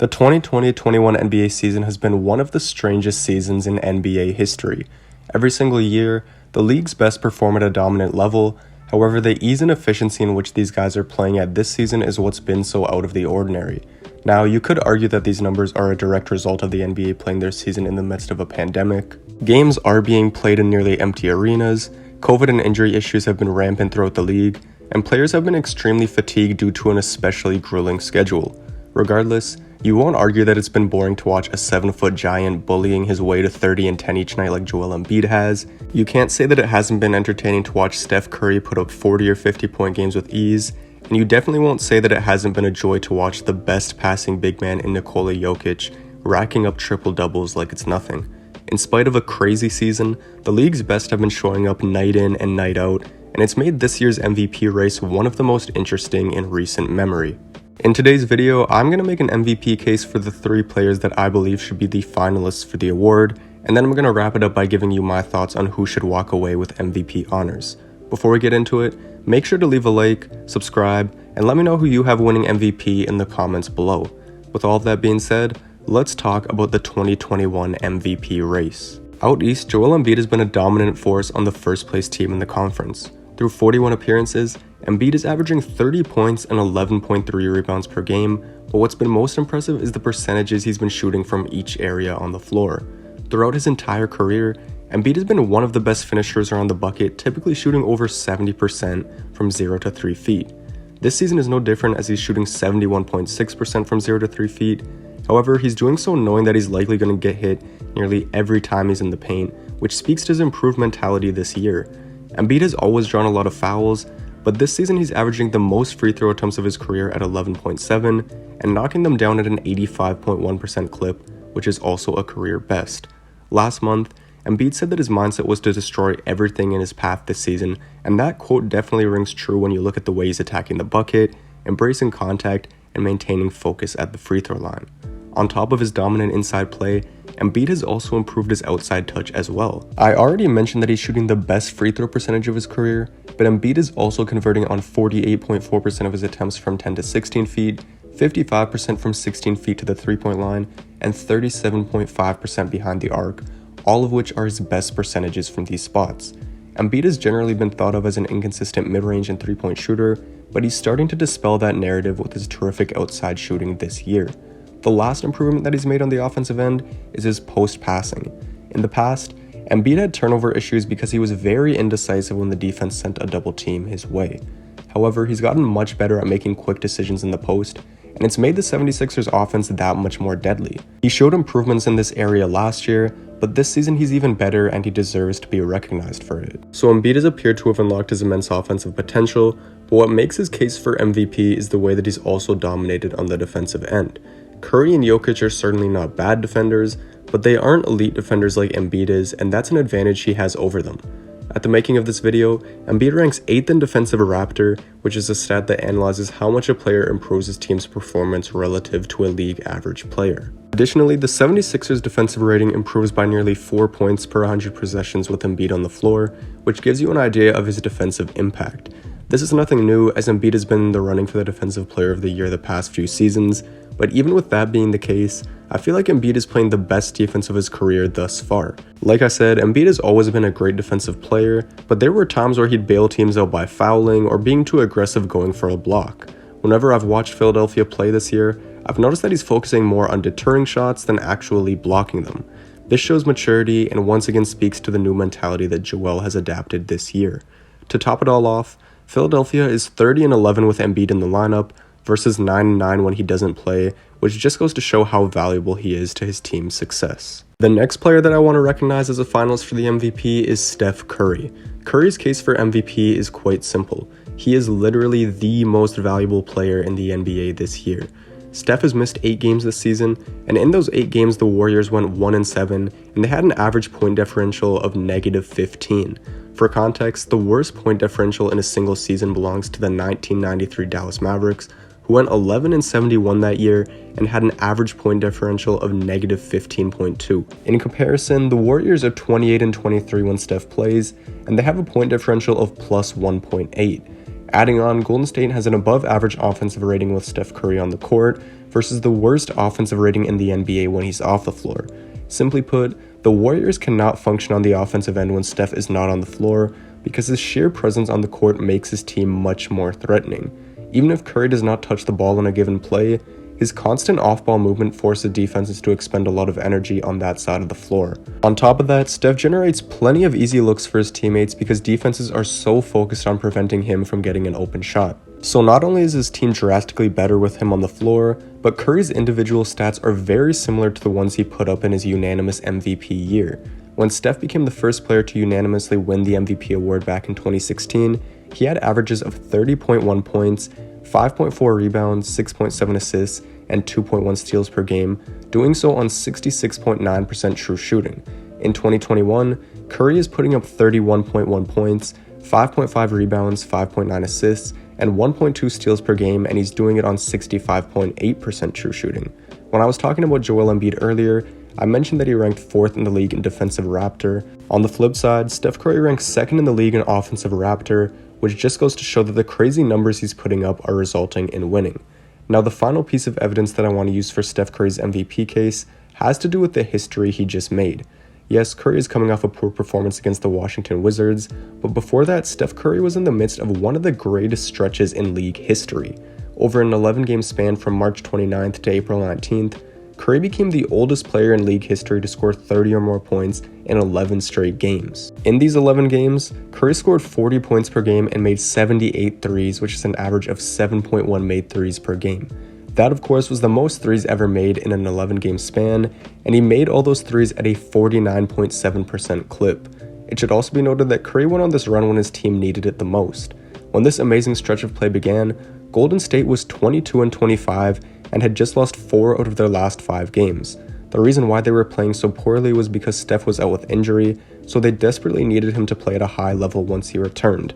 The 2020-21 NBA season has been one of the strangest seasons in NBA history. Every single year, the league's best perform at a dominant level. However, the ease and efficiency in which these guys are playing at this season is what's been so out of the ordinary. Now, you could argue that these numbers are a direct result of the NBA playing their season in the midst of a pandemic. Games are being played in nearly empty arenas, COVID and injury issues have been rampant throughout the league, and players have been extremely fatigued due to an especially grueling schedule. Regardless, you won't argue that it's been boring to watch a 7-foot giant bullying his way to 30 and 10 each night like Joel Embiid has. You can't say that it hasn't been entertaining to watch Steph Curry put up 40 or 50-point games with ease, and you definitely won't say that it hasn't been a joy to watch the best passing big man in Nikola Jokic racking up triple-doubles like it's nothing. In spite of a crazy season, the league's best have been showing up night in and night out, and it's made this year's MVP race one of the most interesting in recent memory. In today's video, I'm going to make an MVP case for the 3 players that I believe should be the finalists for the award, and then I'm going to wrap it up by giving you my thoughts on who should walk away with MVP honors. Before we get into it, make sure to leave a like, subscribe, and let me know who you have winning MVP in the comments below. With all of that being said, let's talk about the 2021 MVP race. Out east, Joel Embiid has been a dominant force on the first place team in the conference. Through 41 appearances, Embiid is averaging 30 points and 11.3 rebounds per game, but what's been most impressive is the percentages he's been shooting from each area on the floor. Throughout his entire career, Embiid has been one of the best finishers around the bucket, typically shooting over 70% from 0 to 3 feet. This season is no different as he's shooting 71.6% from 0 to 3 feet. However, he's doing so knowing that he's likely going to get hit nearly every time he's in the paint, which speaks to his improved mentality this year. Embiid has always drawn a lot of fouls, but this season he's averaging the most free throw attempts of his career at 11.7 and knocking them down at an 85.1% clip, which is also a career best. Last month, Embiid said that his mindset was to destroy everything in his path this season, and that quote definitely rings true when you look at the way he's attacking the bucket, embracing contact, and maintaining focus at the free throw line. On top of his dominant inside play, Embiid has also improved his outside touch as well. I already mentioned that he's shooting the best free throw percentage of his career, but Embiid is also converting on 48.4% of his attempts from 10 to 16 feet, 55% from 16 feet to the three-point line, and 37.5% behind the arc, all of which are his best percentages from these spots. Embiid has generally been thought of as an inconsistent mid-range and three-point shooter, but he's starting to dispel that narrative with his terrific outside shooting this year. The last improvement that he's made on the offensive end is his post-passing. In the past, Embiid had turnover issues because he was very indecisive when the defense sent a double team his way. However, he's gotten much better at making quick decisions in the post, and it's made the 76ers offense that much more deadly. He showed improvements in this area last year, but this season he's even better and he deserves to be recognized for it. So Embiid has appeared to have unlocked his immense offensive potential, but what makes his case for MVP is the way that he's also dominated on the defensive end. Curry and Jokic are certainly not bad defenders, but they aren't elite defenders like Embiid is, and that's an advantage he has over them. At the making of this video, Embiid ranks 8th in defensive Raptor, which is a stat that analyzes how much a player improves his team's performance relative to a league average player. Additionally, the 76ers defensive rating improves by nearly 4 points per 100 possessions with Embiid on the floor, which gives you an idea of his defensive impact. This is nothing new, as Embiid has been in the running for the Defensive Player of the Year the past few seasons, but even with that being the case, I feel like Embiid is playing the best defense of his career thus far. Like I said, Embiid has always been a great defensive player, but there were times where he'd bail teams out by fouling or being too aggressive going for a block. Whenever I've watched Philadelphia play this year, I've noticed that he's focusing more on deterring shots than actually blocking them. This shows maturity and once again speaks to the new mentality that Joel has adapted this year. To top it all off, Philadelphia is 30-11 with Embiid in the lineup, versus 9-9 when he doesn't play, which just goes to show how valuable he is to his team's success. The next player that I want to recognize as a finalist for the MVP is Steph Curry. Curry's case for MVP is quite simple. He is literally the most valuable player in the NBA this year. Steph has missed 8 games this season, and in those 8 games the Warriors went 1-7, and they had an average point differential of -15. For context, the worst point differential in a single season belongs to the 1993 Dallas Mavericks, who went 11-71 that year and had an average point differential of -15.2. In comparison, the Warriors are 28-23 when Steph plays, and they have a point differential of +1.8. Adding on, Golden State has an above-average offensive rating with Steph Curry on the court versus the worst offensive rating in the NBA when he's off the floor. Simply put, the Warriors cannot function on the offensive end when Steph is not on the floor because his sheer presence on the court makes his team much more threatening. Even if Curry does not touch the ball on a given play, his constant off-ball movement forces defenses to expend a lot of energy on that side of the floor. On top of that, Steph generates plenty of easy looks for his teammates because defenses are so focused on preventing him from getting an open shot. So not only is his team drastically better with him on the floor, but Curry's individual stats are very similar to the ones he put up in his unanimous MVP year. When Steph became the first player to unanimously win the MVP award back in 2016, he had averages of 30.1 points, 5.4 rebounds, 6.7 assists, and 2.1 steals per game, doing so on 66.9% true shooting. In 2021, Curry is putting up 31.1 points, 5.5 rebounds, 5.9 assists, and 1.2 steals per game, and he's doing it on 65.8% true shooting. When I was talking about Joel Embiid earlier, I mentioned that he ranked 4th in the league in defensive Raptor. On the flip side, Steph Curry ranks 2nd in the league in offensive Raptor, which just goes to show that the crazy numbers he's putting up are resulting in winning. Now, the final piece of evidence that I want to use for Steph Curry's MVP case has to do with the history he just made. Yes, Curry is coming off a poor performance against the Washington Wizards, but before that, Steph Curry was in the midst of one of the greatest stretches in league history. Over an 11-game span from March 29th to April 19th, Curry became the oldest player in league history to score 30 or more points in 11 straight games. In these 11 games, Curry scored 40 points per game and made 78 threes, which is an average of 7.1 made threes per game. That, of course, was the most threes ever made in an 11-game span, and he made all those threes at a 49.7% clip. It should also be noted that Curry went on this run when his team needed it the most. When this amazing stretch of play began, Golden State was 22-25 and had just lost 4 out of their last 5 games. The reason why they were playing so poorly was because Steph was out with injury, so they desperately needed him to play at a high level once he returned.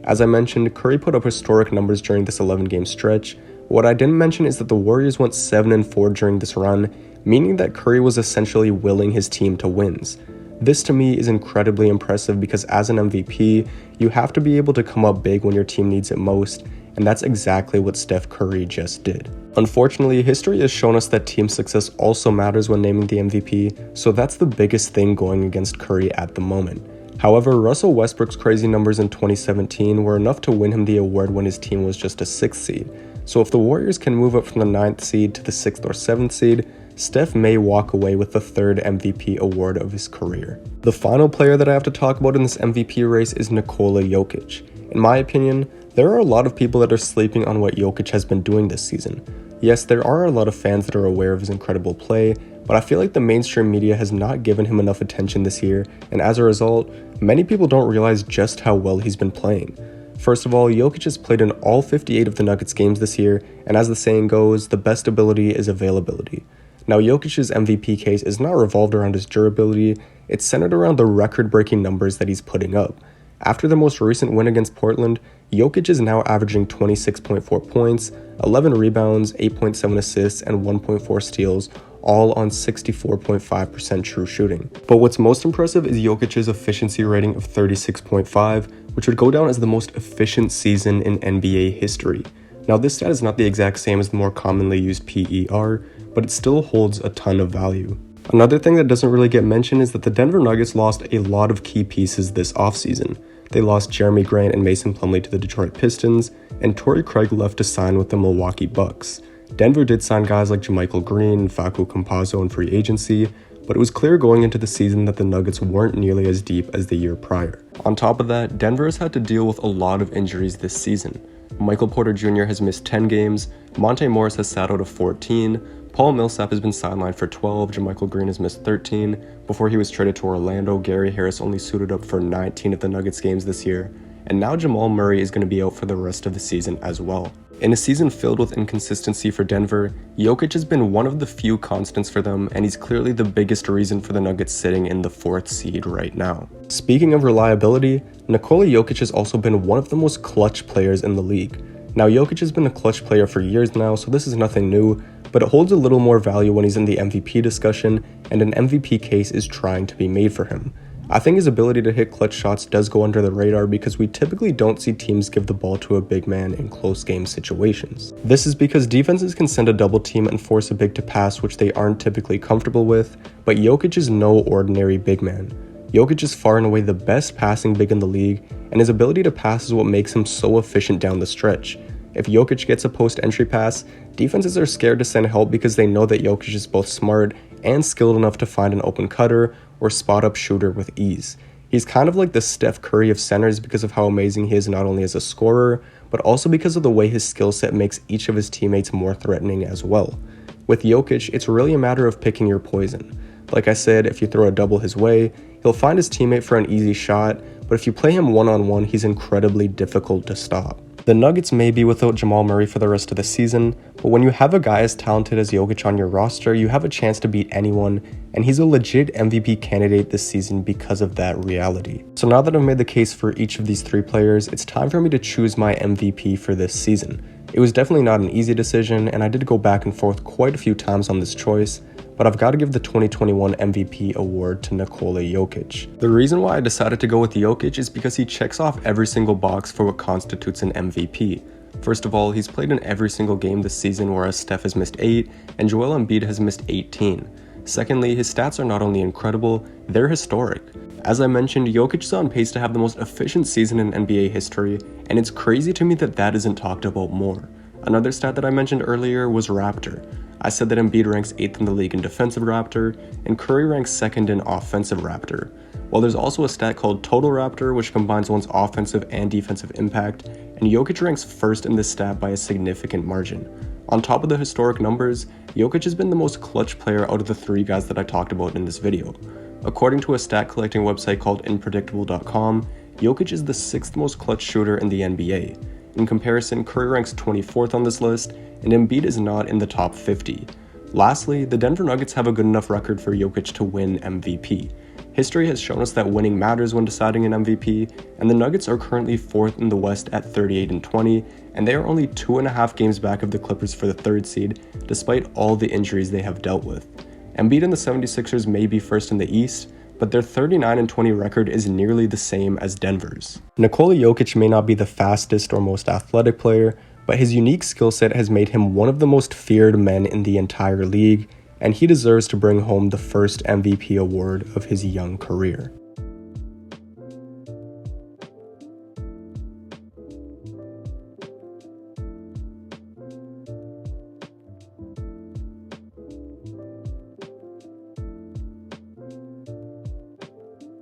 As I mentioned, Curry put up historic numbers during this 11-game stretch. What I didn't mention is that the Warriors went 7-4 during this run, meaning that Curry was essentially willing his team to wins. This to me is incredibly impressive because as an MVP, you have to be able to come up big when your team needs it most, and that's exactly what Steph Curry just did. Unfortunately, history has shown us that team success also matters when naming the MVP, so that's the biggest thing going against Curry at the moment. However, Russell Westbrook's crazy numbers in 2017 were enough to win him the award when his team was just a 6th seed. So if the Warriors can move up from the 9th seed to the 6th or 7th seed, Steph may walk away with the 3rd MVP award of his career. The final player that I have to talk about in this MVP race is Nikola Jokic. In my opinion, there are a lot of people that are sleeping on what Jokic has been doing this season. Yes, there are a lot of fans that are aware of his incredible play, but I feel like the mainstream media has not given him enough attention this year, and as a result, many people don't realize just how well he's been playing. First of all, Jokic has played in all 58 of the Nuggets games this year, and as the saying goes, the best ability is availability. Now, Jokic's MVP case is not revolved around his durability, it's centered around the record-breaking numbers that he's putting up. After the most recent win against Portland, Jokic is now averaging 26.4 points, 11 rebounds, 8.7 assists, and 1.4 steals, all on 64.5% true shooting. But what's most impressive is Jokic's efficiency rating of 36.5, which would go down as the most efficient season in NBA history. Now, this stat is not the exact same as the more commonly used PER, but it still holds a ton of value. Another thing that doesn't really get mentioned is that the Denver Nuggets lost a lot of key pieces this offseason. They lost Jeremy Grant and Mason Plumlee to the Detroit Pistons, and Torrey Craig left to sign with the Milwaukee Bucks. Denver did sign guys like JaMychal Green and Facu Campazzo in free agency, but it was clear going into the season that the Nuggets weren't nearly as deep as the year prior. On top of that, Denver has had to deal with a lot of injuries this season. Michael Porter Jr. has missed 10 games, Monte Morris has sat out of 14, Paul Millsap has been sidelined for 12, JaMychal Green has missed 13. Before he was traded to Orlando, Gary Harris only suited up for 19 of the Nuggets games this year, and now Jamal Murray is going to be out for the rest of the season as well. In a season filled with inconsistency for Denver, Jokic has been one of the few constants for them, and he's clearly the biggest reason for the Nuggets sitting in the 4th seed right now. Speaking of reliability, Nikola Jokic has also been one of the most clutch players in the league. Now, Jokic has been a clutch player for years now, so this is nothing new, but it holds a little more value when he's in the MVP discussion, and an MVP case is trying to be made for him. I think his ability to hit clutch shots does go under the radar because we typically don't see teams give the ball to a big man in close game situations. This is because defenses can send a double team and force a big to pass, which they aren't typically comfortable with, but Jokic is no ordinary big man. Jokic is far and away the best passing big in the league, and his ability to pass is what makes him so efficient down the stretch. If Jokic gets a post-entry pass, defenses are scared to send help because they know that Jokic is both smart and skilled enough to find an open cutter or spot-up shooter with ease. He's kind of like the Steph Curry of centers because of how amazing he is not only as a scorer, but also because of the way his skill set makes each of his teammates more threatening as well. With Jokic, it's really a matter of picking your poison. Like I said, if you throw a double his way, he'll find his teammate for an easy shot, but if you play him one-on-one, he's incredibly difficult to stop. The Nuggets may be without Jamal Murray for the rest of the season, but when you have a guy as talented as Jokic on your roster, you have a chance to beat anyone, and he's a legit MVP candidate this season because of that reality. So now that I've made the case for each of these three players, it's time for me to choose my MVP for this season. It was definitely not an easy decision, and I did go back and forth quite a few times on this choice, but I've got to give the 2021 MVP award to Nikola Jokic. The reason why I decided to go with Jokic is because he checks off every single box for what constitutes an MVP. First of all, he's played in every single game this season, whereas Steph has missed 8 and Joel Embiid has missed 18. Secondly, his stats are not only incredible, they're historic. As I mentioned, Jokic is on pace to have the most efficient season in NBA history, and it's crazy to me that that isn't talked about more. Another stat that I mentioned earlier was Raptor. I said that Embiid ranks 8th in the league in defensive Raptor, and Curry ranks 2nd in offensive Raptor. While there's also a stat called Total Raptor, which combines one's offensive and defensive impact, and Jokic ranks 1st in this stat by a significant margin. On top of the historic numbers, Jokic has been the most clutch player out of the 3 guys that I talked about in this video. According to a stat collecting website called Unpredictable.com, Jokic is the 6th most clutch shooter in the NBA. In comparison, Curry ranks 24th on this list, and Embiid is not in the top 50. Lastly, the Denver Nuggets have a good enough record for Jokic to win MVP. History has shown us that winning matters when deciding an MVP, and the Nuggets are currently 4th in the West at 38-20, and they are only 2.5 games back of the Clippers for the 3rd seed, despite all the injuries they have dealt with. Embiid and the 76ers may be 1st in the East, but their 39-20 record is nearly the same as Denver's. Nikola Jokic may not be the fastest or most athletic player, but his unique skill set has made him one of the most feared men in the entire league, and he deserves to bring home the first MVP award of his young career.